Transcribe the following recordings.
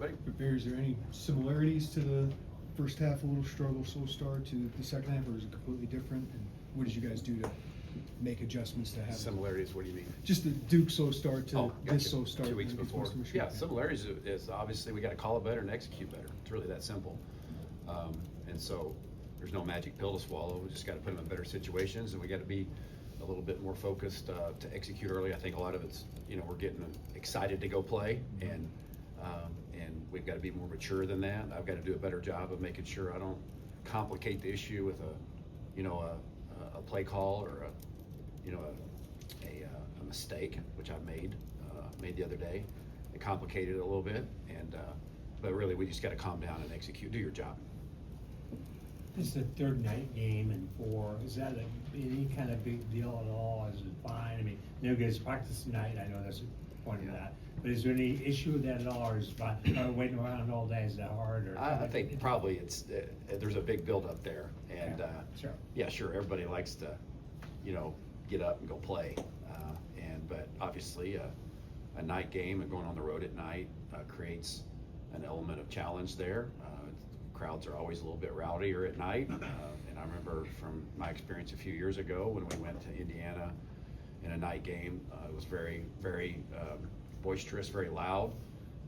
buddy. But Barry, is there any similarities to the first half, a little struggle, slow start, to the second half, or is it completely different? And what did you guys do to make adjustments to have Similarities, what do you mean? just the Duke slow start to Gotcha. this slow start 2 weeks against before. Western Michigan? Yeah, similarities is obviously we got to call it better and execute better. It's really that simple. And so there's no magic pill to swallow. We just got to put them in better situations, and we got to be a little bit more focused to execute early. I think a lot of it's, we're getting excited to go play, and we've got to be more mature than that. I've got to do a better job of making sure I don't complicate the issue with a play call or a mistake, which I made the other day. It complicated it a little bit, but really we just got to calm down and execute, do your job. It's the third night game and 4. Is that any kind of big deal at all? Is it fine? I mean, you guys practice tonight. I know that's a point of that. But is there any issue with that at all, or is it fine? Waiting around all day, is that hard? Or I think probably there's a big build-up there, and sure. Yeah, sure, everybody likes to, get up and go play, but obviously a night game and going on the road at night creates an element of challenge there. Crowds are always a little bit rowdier at night, and I remember from my experience a few years ago when we went to Indiana in a night game, it was very, very boisterous, very loud,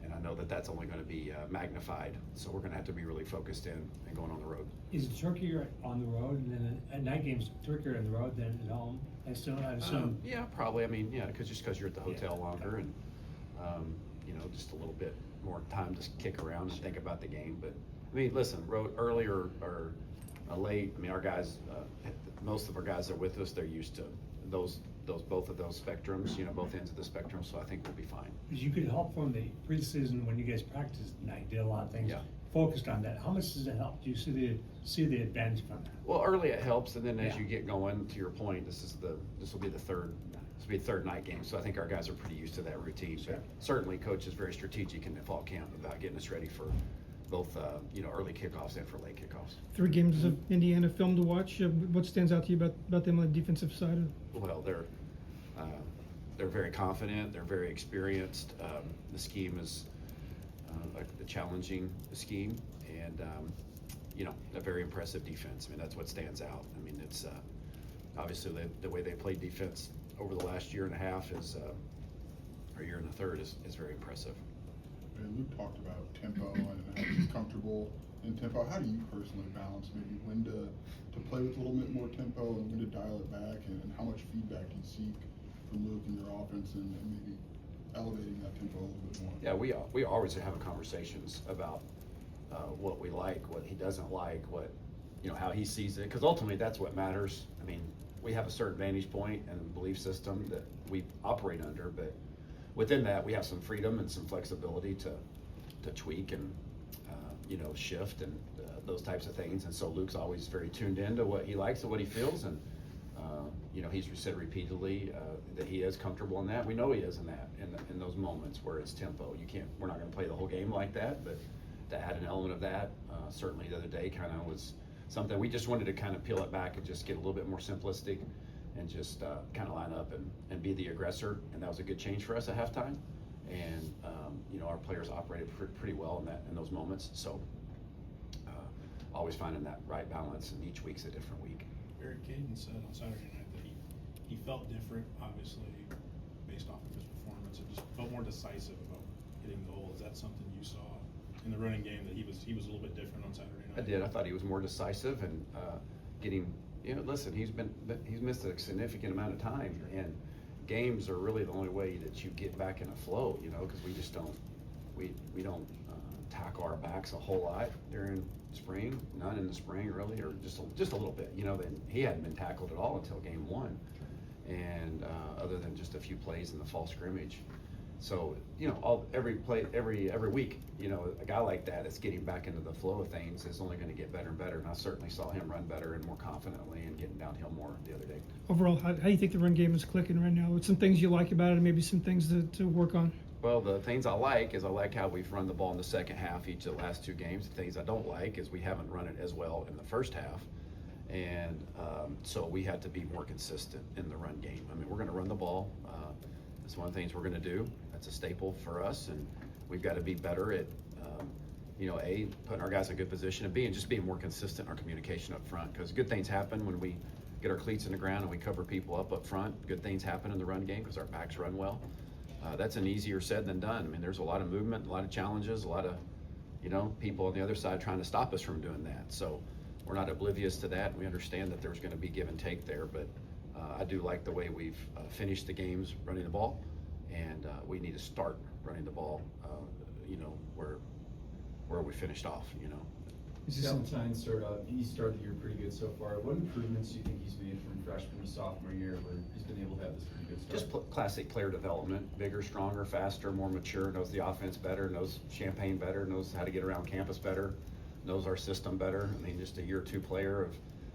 and I know that that's only going to be magnified, so we're going to have to be really focused in and going on the road. Is it trickier on the road, and then at night games trickier on the road than at home? I assume. Yeah, probably. I mean, yeah, because you're at the hotel longer, and just a little bit more time to kick around and think about the game. But I mean, listen, road early or late. I mean, our guys, most of our guys that are with us, they're used to both of those spectrums. Both ends of the spectrum. So I think we'll be fine. Because you could help from the preseason when you guys practiced tonight, did a lot of things. Yeah. Focused on that. How much does it help? Do you see the advantage from that? Well, early it helps, and then as Yeah. you get going, to your point, this will be the third night game. So I think our guys are pretty used to that routine. Sure. But certainly, coach is very strategic in the fall camp about getting us ready for both early kickoffs and for late kickoffs. 3 games of Indiana film to watch. What stands out to you about them on the defensive side? Well, they're very confident. They're very experienced. The scheme is a challenging scheme, and a very impressive defense. I mean, that's what stands out. I mean, it's obviously the way they played defense over the last year and a half or year and a third is very impressive. And Luke talked about tempo and how he's comfortable in tempo. How do you personally balance maybe when to play with a little bit more tempo and when to dial it back, and how much feedback do you seek from Luke and your offense and maybe elevating that tempo a little bit more? Yeah, we always have conversations about what we like, what he doesn't like, what how he sees it, because ultimately that's what matters. I mean, we have a certain vantage point and belief system that we operate under, but within that we have some freedom and some flexibility to tweak and shift and those types of things. And so Luke's always very tuned in to what he likes and what he feels, and he's said repeatedly that he is comfortable in that. We know he is in that, in those moments where it's tempo. We're not going to play the whole game like that, but to add an element of that, certainly the other day kind of was something we just wanted to kind of peel it back and just get a little bit more simplistic and just kind of line up and be the aggressor. And that was a good change for us at halftime. And our players operated pretty well in those moments. So always finding that right balance, and each week's a different week. Barry Caden said on Saturday night that he felt different, obviously, based off of his performance, and just felt more decisive about hitting the hole. Is that something you saw in the running game, that he was a little bit different on Saturday night? I did. I thought he was more decisive and getting. Listen, he's missed a significant amount of time, and games are really the only way that you get back in a flow. Because we just don't tackle our backs a whole lot during spring, none in the spring really, or just a little bit. Then he hadn't been tackled at all until game 1, and other than just a few plays in the fall scrimmage. So every week, a guy like that is getting back into the flow of things is only going to get better and better. And I certainly saw him run better and more confidently and getting downhill more the other day. Overall, how do you think the run game is clicking right now? What's some things you like about it, and maybe some things to work on? Well, the things I like is I like how we've run the ball in the second half each of the last 2 games. The things I don't like is we haven't run it as well in the first half. And so we had to be more consistent in the run game. I mean, we're going to run the ball. That's one of the things we're going to do. That's a staple for us, and we've got to be better at You know, A, putting our guys in a good position, and B, and just being more consistent in our communication up front, because good things happen when we get our cleats in the ground and we cover people up front. Good things happen in the run game because our backs run well. That's an easier said than done. I mean, there's a lot of movement, a lot of challenges, a lot of, you know, people on the other side trying to stop us from doing that. So we're not oblivious to that. We understand that there's going to be give and take there, but I do like the way we've finished the games running the ball, and we need to start running the ball, you know, where we finished off, you know. Is this Valentine he started the year pretty good so far. What improvements do you think he's made from freshman to sophomore year where he's been able to have this pretty good start? Just classic player development, bigger, stronger, faster, more mature, knows the offense better, knows Champaign better, knows how to get around campus better, knows our system better. I mean, just a year two player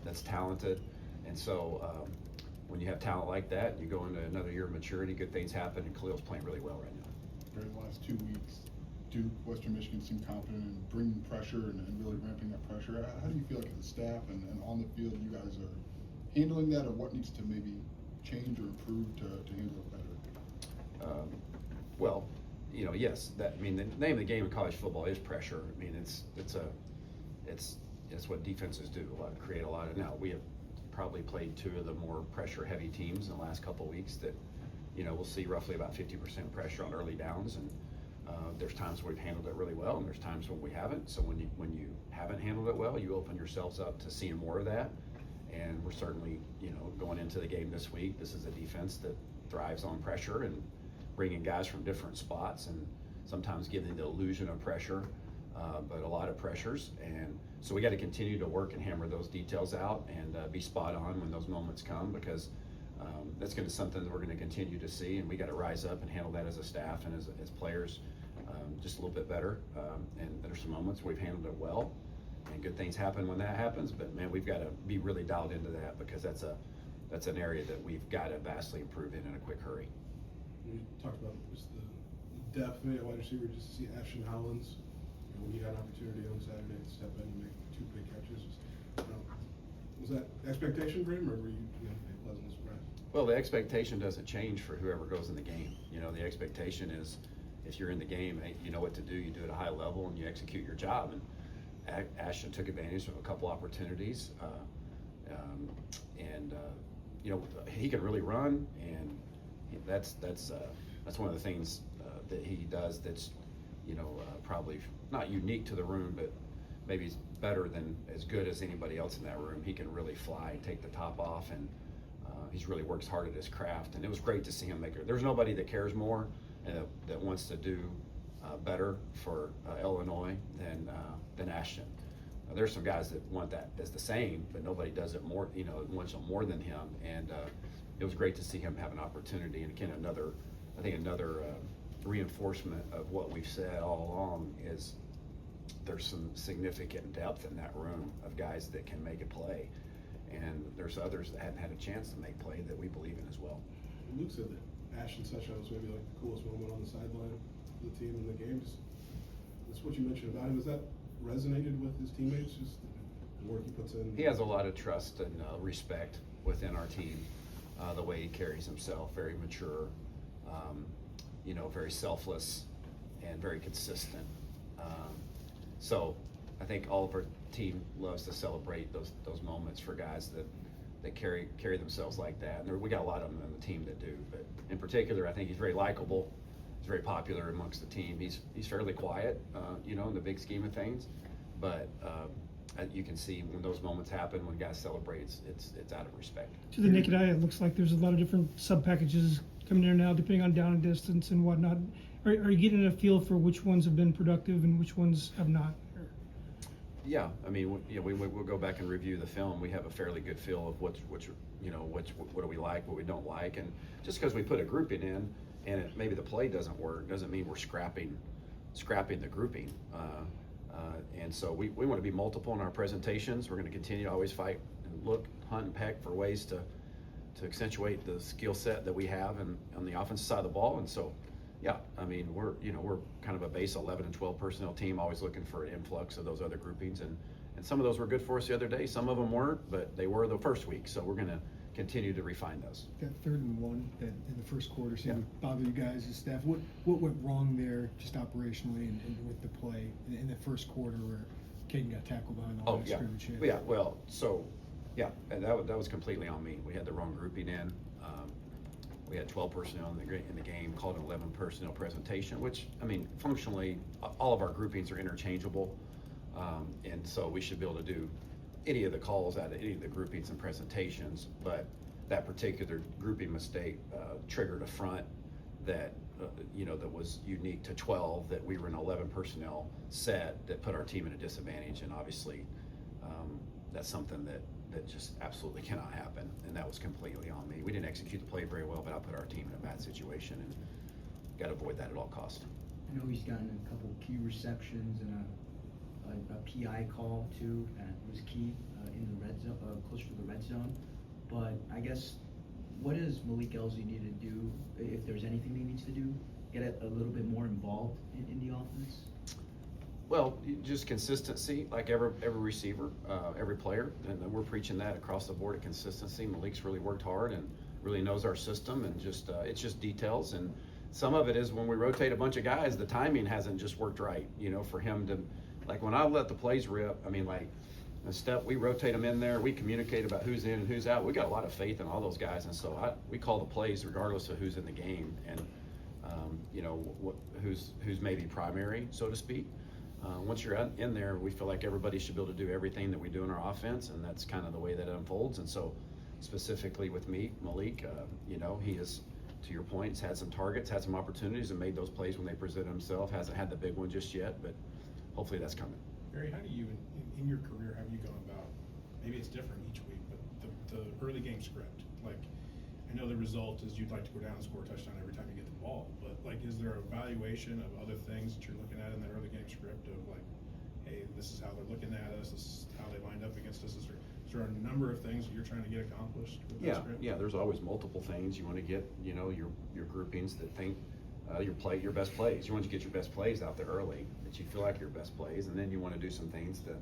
that's talented. And so when you have talent like that, you go into another year of maturity, good things happen, and Khalil's playing really well right now. During the last 2 weeks, Duke, Western Michigan seem confident in bringing pressure and really ramping that pressure. How do you feel like as a staff and on the field you guys are handling that, or what needs to maybe change or improve to handle it better? Well, you know, yes, I mean, the name of the game in college football is pressure. I mean, it's what defenses do, create a lot of. Now, we have probably played two of the more pressure-heavy teams in the last couple of weeks that, you know, we'll see roughly about 50% pressure on early downs, and there's times where we've handled it really well, and there's times when we haven't. So when you haven't handled it well, you open yourselves up to seeing more of that. And we're certainly, you know, going into the game this week, this is a defense that thrives on pressure and bringing guys from different spots, and sometimes giving the illusion of pressure, but a lot of pressures. And so we got to continue to work and hammer those details out and be spot on when those moments come, because that's going to be something that we're going to continue to see, and we got to rise up and handle that as a staff and as players just a little bit better. And there's some moments we've handled it well, and good things happen when that happens. But man, we've got to be really dialed into that, because that's an area that we've got to vastly improve in a quick hurry. You talked about just the depth, maybe at wide receiver, just to see Ashton Hollins. You know, when he had an opportunity on Saturday to step in and make 2 big catches, was that expectation for him, or were you pleasantly surprised? Well, the expectation doesn't change for whoever goes in the game. You know, the expectation is if you're in the game, you know what to do. You do it at a high level and you execute your job. And Ashton took advantage of a couple opportunities, and you know, he can really run, and that's one of the things that he does that's, you know, probably not unique to the room, but maybe it's better than as good as anybody else in that room. He can really fly and take the top off, and he's really works hard at his craft. And it was great to see him make it. There's nobody that cares more and that wants to do better for Illinois than Ashton. There's some guys that want that as the same, but nobody does it more, you know, wants it more than him. And it was great to see him have an opportunity. And again, another reinforcement of what we've said all along is there's some significant depth in that room of guys that can make a play. And there's others that haven't had a chance to make play that we believe in as well. Luke said that Ashton's touchdown was maybe like the coolest moment on the sideline for the team in the game. That's what you mentioned about him. Has that resonated with his teammates, just the work he puts in? He has a lot of trust and respect within our team, the way he carries himself, very mature, you know, very selfless and very consistent. So I think all of our team loves to celebrate those moments for guys that carry themselves like that. And we got a lot of them on the team that do, but in particular, I think he's very likable. He's very popular amongst the team. He's fairly quiet, you know, in the big scheme of things, but you can see when those moments happen, when guys celebrate, it's out of respect. To the naked eye, it looks like there's a lot of different sub packages coming in now, depending on down and distance and whatnot. Are you getting a feel for which ones have been productive and which ones have not? Yeah, I mean, we'll go back and review the film. We have a fairly good feel of what do we like, what we don't like, and just because we put a grouping in and maybe the play doesn't work doesn't mean we're scrapping the grouping. And so we want to be multiple in our presentations. We're going to continue to always fight and look, hunt, and peck for ways to accentuate the skill set that we have on the offensive side of the ball. And so, yeah, I mean, we're kind of a base 11 and 12 personnel team, always looking for an influx of those other groupings. And some of those were good for us the other day. Some of them weren't, but they were the first week. So we're going to continue to refine those. That 3rd and 1 that in the first quarter seemed Yeah. to bother you guys as staff. What went wrong there, just operationally and with the play in the first quarter where Caden got tackled behind the line of scrimmage? Yeah, well, so, yeah, and that was completely on me. We had the wrong grouping in. We had 12 personnel in the game, called an 11 personnel presentation, which, I mean, functionally, all of our groupings are interchangeable. And so we should be able to do any of the calls out of any of the groupings and presentations, but that particular grouping mistake triggered a front that, that was unique to 12, that we were an 11 personnel set that put our team at a disadvantage. And obviously, that's something that just absolutely cannot happen. And that was completely on me. We didn't execute the play very well, but I put our team in a bad situation and got to avoid that at all costs. I know he's gotten a couple key receptions and a PI call too, that was key in the red zone, closer to the red zone. But I guess, what does Malik Elzy need to do, if there's anything he needs to do, get a little bit more involved in the offense? Well, just consistency, like every receiver, every player, and we're preaching that across the board at consistency. Malik's really worked hard and really knows our system, and just it's just details. And some of it is when we rotate a bunch of guys, the timing hasn't just worked right, for him to, like when I let the plays rip, I mean, like we rotate them in there, we communicate about who's in and who's out. We got a lot of faith in all those guys, and so we call the plays regardless of who's in the game and who's maybe primary, so to speak. Once you're in there, we feel like everybody should be able to do everything that we do in our offense, and that's kind of the way that it unfolds. And so specifically with Malik, he is, to your point, has had some targets, had some opportunities, and made those plays when they presented himself. Hasn't had the big one just yet, but hopefully that's coming. Barry, how do you, in your career, have you gone about, maybe it's different each week, but the early game script, like, I know the result is you'd like to go down and score a touchdown every time you get the ball, but like, is there a evaluation of other things that you're looking at in the early game script of like, hey, this is how they're looking at us, this is how they lined up against us? Is there a number of things that you're trying to get accomplished with that script? Yeah, there's always multiple things you want to get, your groupings that think your best plays. You want to get your best plays out there early, that you feel like your best plays, and then you want to do some things to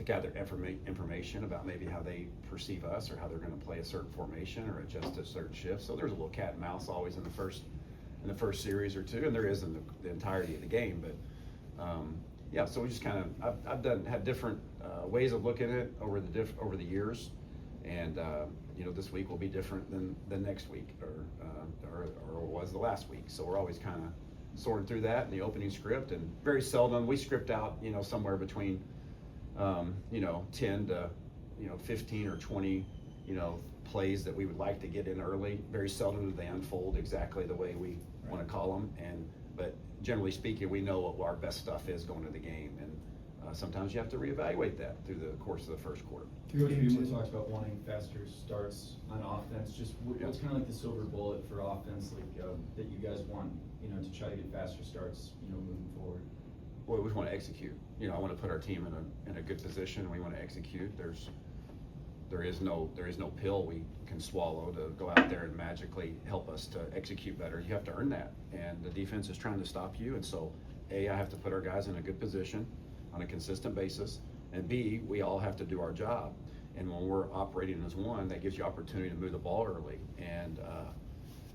gather information about maybe how they perceive us or how they're going to play a certain formation or adjust to a certain shift. So there's a little cat and mouse always in the first series or two, and there is in the entirety of the game. But so we just kind of I've had different ways of looking at it over the years, and this week will be different than next week or was the last week. So we're always kind of sorting through that in the opening script, and very seldom we script out somewhere between 10 to 15 or 20 plays that we would like to get in early. Very seldom do they unfold exactly the way we want to call them, but generally speaking, we know what our best stuff is going to the game, and sometimes you have to reevaluate that through the course of the first quarter. Coach Beamer talks about wanting faster starts on offense. Just what's kind of like the silver bullet for offense, that you guys want, to try to get faster starts, moving forward? Well, we want to execute. I want to put our team in a good position. We want to execute. There is no pill we can swallow to go out there and magically help us to execute better. You have to earn that, and the defense is trying to stop you. And so, A, I have to put our guys in a good position on a consistent basis, and B, we all have to do our job. And when we're operating as one, that gives you opportunity to move the ball early. And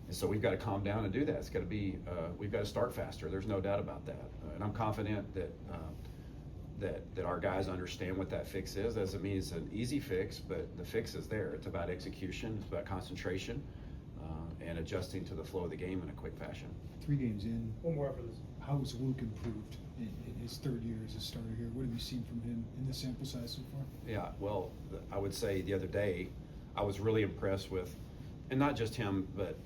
so we've got to calm down and do that. It's got to be, we've got to start faster. There's no doubt about that. And I'm confident that our guys understand what that fix is. Doesn't mean it's an easy fix, but the fix is there. It's about execution, it's about concentration, and adjusting to the flow of the game in a quick fashion. 3 games in. One more after this. How has Luke improved in his 3rd year as a starter here? What have you seen from him in the sample size so far? Yeah, well, I would say the other day, I was really impressed with, and not just him, but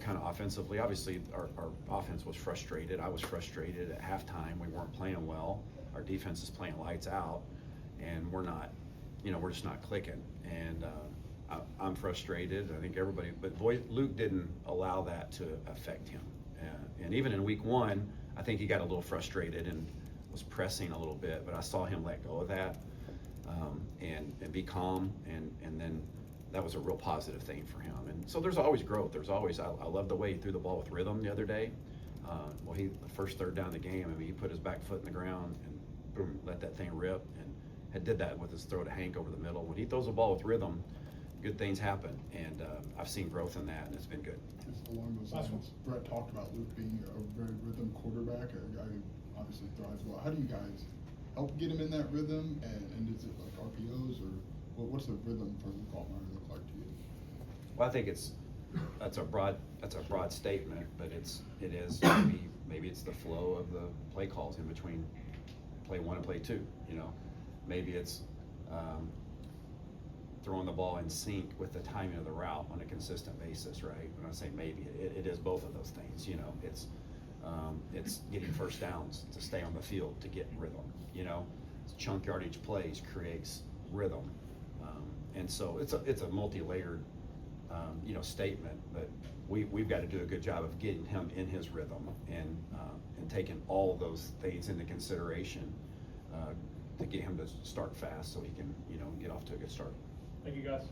kind of offensively. Obviously, our offense was frustrated. I was frustrated at halftime. We weren't playing well. Our defense is playing lights out, and we're not, we're just not clicking. And I'm frustrated. I think everybody, but Luke didn't allow that to affect him. And even in week 1, I think he got a little frustrated and was pressing a little bit, but I saw him let go of that and be calm, and then that was a real positive thing for him. And so there's always growth. There's always, I love the way he threw the ball with rhythm the other day. The first 3rd down of the game, he put his back foot in the ground and boom, let that thing rip, and did that with his throw to Hank over the middle. When he throws the ball with rhythm, good things happen, and I've seen growth in that, and it's been good. Just along those Last lines, Brett talked about Luke being a very rhythm quarterback, a guy who obviously thrives well. How do you guys help get him in that rhythm, and is it like RPOs, or what's the rhythm for Luke Altmaier look like to you? Well, I think that's a broad statement, but it is maybe it's the flow of the play calls in between play one and play two, you know. Maybe it's throwing the ball in sync with the timing of the route on a consistent basis, right? When I say maybe, it is both of those things, you know. It's getting first downs to stay on the field to get rhythm, you know. Chunk yardage plays creates rhythm, and so it's a multi-layered you know, statement, but we've got to do a good job of getting him in his rhythm and taking all of those things into consideration to get him to start fast so he can, you know, get off to a good start. Thank you, guys.